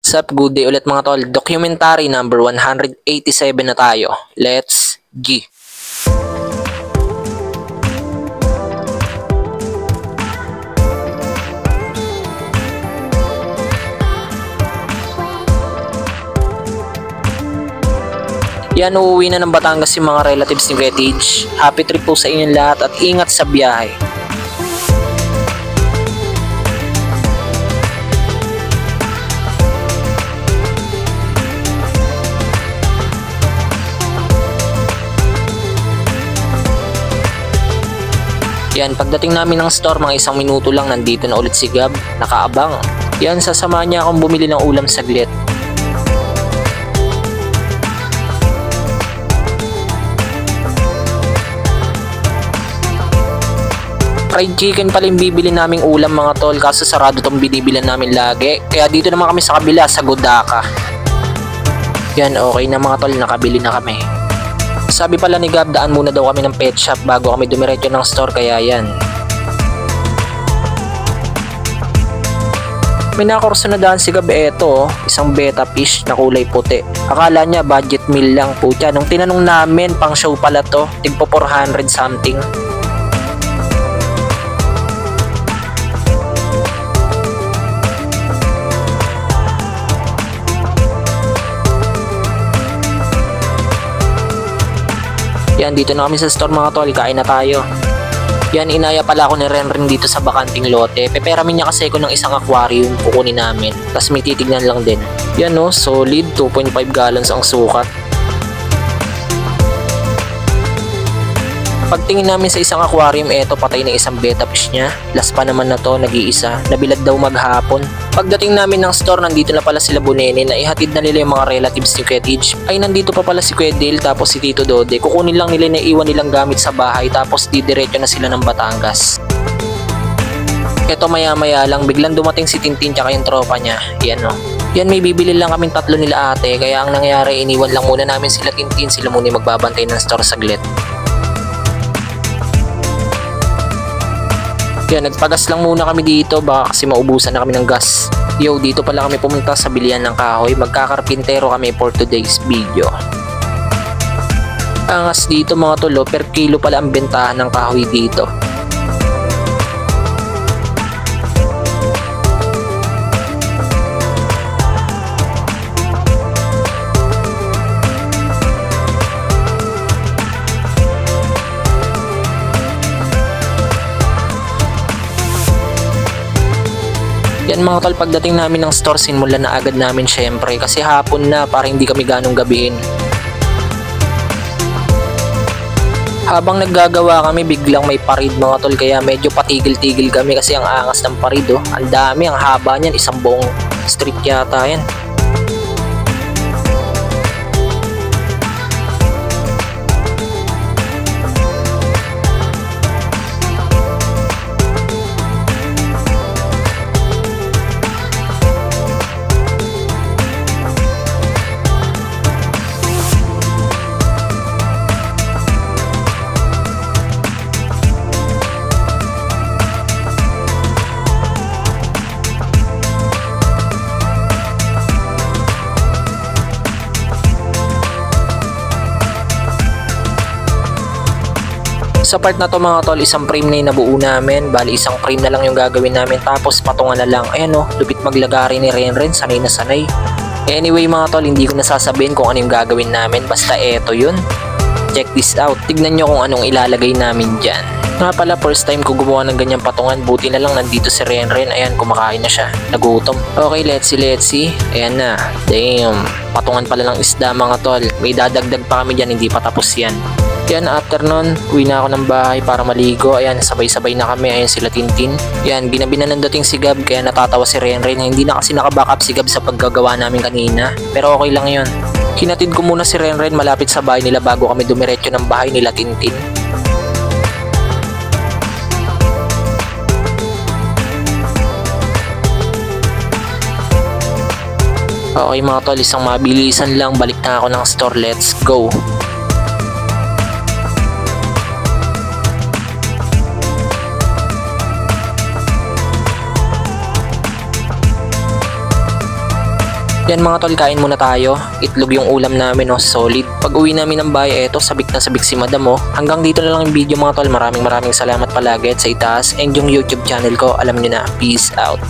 Sup, good day ulit mga tol. Documentary number 187 na tayo. Let's G. Yan, uuwi na ng Batangas yung mga relatives ni Gretich. Happy trip po sa inyong lahat at ingat sa biyahe. Yan, pagdating namin ng store, mga 1 minuto lang nandito na ulit si Gab, nakaabang. Yan, sasamahan niya akong bumili ng ulam saglit. Fried chicken pala yung bibili naming ulam mga tol, kaso sarado tong binibilan namin lagi. Kaya dito naman kami sa kabila, sa Godaka. Yan, okay na mga tol, nakabili na kami. Sabi pala ni Gab, daan muna daw kami ng pet shop bago kami dumiretso ng store, kaya yan. May nakurso na daan si Gab, eto, isang beta fish na kulay puti. Akala niya budget meal lang po siya. Nung tinanong namin, pang show pala to, tigpo 400 something. Yan, dito na kami sa store mga tol, kain na tayo. Yan, inaya pala ako ni Renren dito sa bakanting lote. Peperamin niya kasi ko ng isang aquarium, kukunin namin. Tapos may titignan lang din. Yan no, solid, 2.5 gallons ang sukat. Pagtingin namin sa isang aquarium, eto patay na isang beta fish niya. Last pa naman na to, nag-iisa. Nabilad daw maghapon. Pagdating namin ng store, nandito na pala sila Bunene na ihatid na nila yung mga relatives ni Gretich. Ay, nandito pa pala si Kuya Dale tapos si Tito Dode. Kukunin lang nila na iwan nilang gamit sa bahay tapos didiretso na sila ng Batangas. Eto maya-maya lang, biglang dumating si Tintin tsaka yung tropa niya. Yan no. Yan, may bibili lang kaming 3 nila ate, kaya ang nangyari, iniwan lang muna namin sila Tintin. Sila muna yung magbabantay ng store saglit. Yan, nagpagas lang muna kami dito, baka kasi maubusan na kami ng gas. Yo, dito pala kami pumunta sa bilihan ng kahoy. Magkakarpintero kami for today's video. Angas dito mga tolo, per kilo pala ang bentahan ng kahoy dito. Yan mga tol, pagdating namin ng store, simulan na agad namin syempre kasi hapon na para hindi kami ganong gabihin. Habang naggagawa kami, biglang may parid mga tol, kaya medyo patigil-tigil kami kasi ang angas ng parid oh. Ang dami, ang haba niyan, isang buong street yata yan. Sa part na to mga tol, isang frame na yung nabuo namin. Bali isang frame na lang yung gagawin namin, tapos patungan na lang. Ayan o, lupit maglagari ni Renren, sanay na sanay. Anyway mga tol, hindi ko nasasabihin kung ano yung gagawin namin, basta eto yun. Check this out, tignan nyo kung anong ilalagay namin dyan. Nga pala, first time ko gumawa ng ganyang patungan, buti na lang nandito si Renren. Ayan, kumakain na siya, nagutom. Okay, let's see. Ayan na, damn, patungan pala ng isda mga tol. May dadagdag pa kami dyan, hindi pa tapos yan. Yan, after nun, uwi na ako ng bahay para maligo. Ayan, sabay-sabay na kami. Ayan sila Tintin. Yan, ginabi na nandating si Gab, kaya natatawa si Renren. Hindi na kasi nakabackup si Gab sa paggagawa namin kanina. Pero okay lang yun. Hinatid ko muna si Renren malapit sa bahay nila bago kami dumiretso ng bahay nila Tintin. Okay mga tol, isang mabilisan lang. Balik na ako ng store. Let's go! Yan mga tol, kain muna tayo. Itlog yung ulam namin, oh, solid. Pag uwi namin ng bahay, eto, sabik na sabik si madam, oh. Hanggang dito na lang yung video mga tol. Maraming salamat palagi at sa itaas. And yung YouTube channel ko, alam nyo na. Peace out.